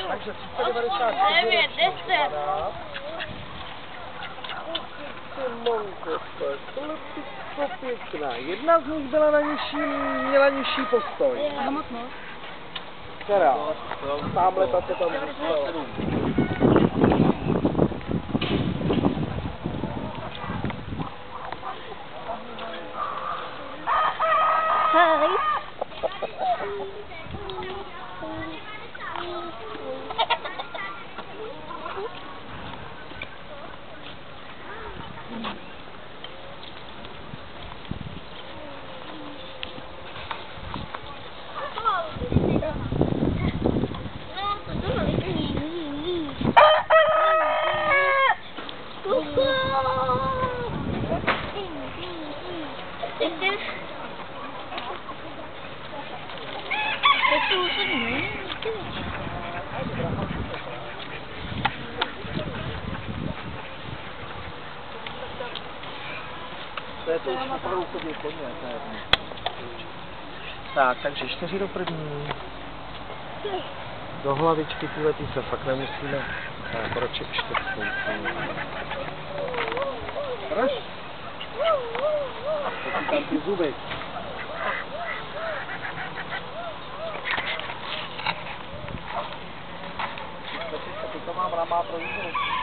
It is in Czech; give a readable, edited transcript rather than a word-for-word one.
Takže 390. 9, 10. Tohle to pěkná. Jedna z nich byla na nižší, měla nižší postoj. Hmotnost. Která? Tamhle ta se tam zůstala. Hej. To je to už opravdu chodí koně. Tak, takže 4 do první. Do hlavičky tyhletý se fakt nemusíme. Tak, roček 4. Hrš? Počítám ty zuby. Teď to mám rámá pro výzor.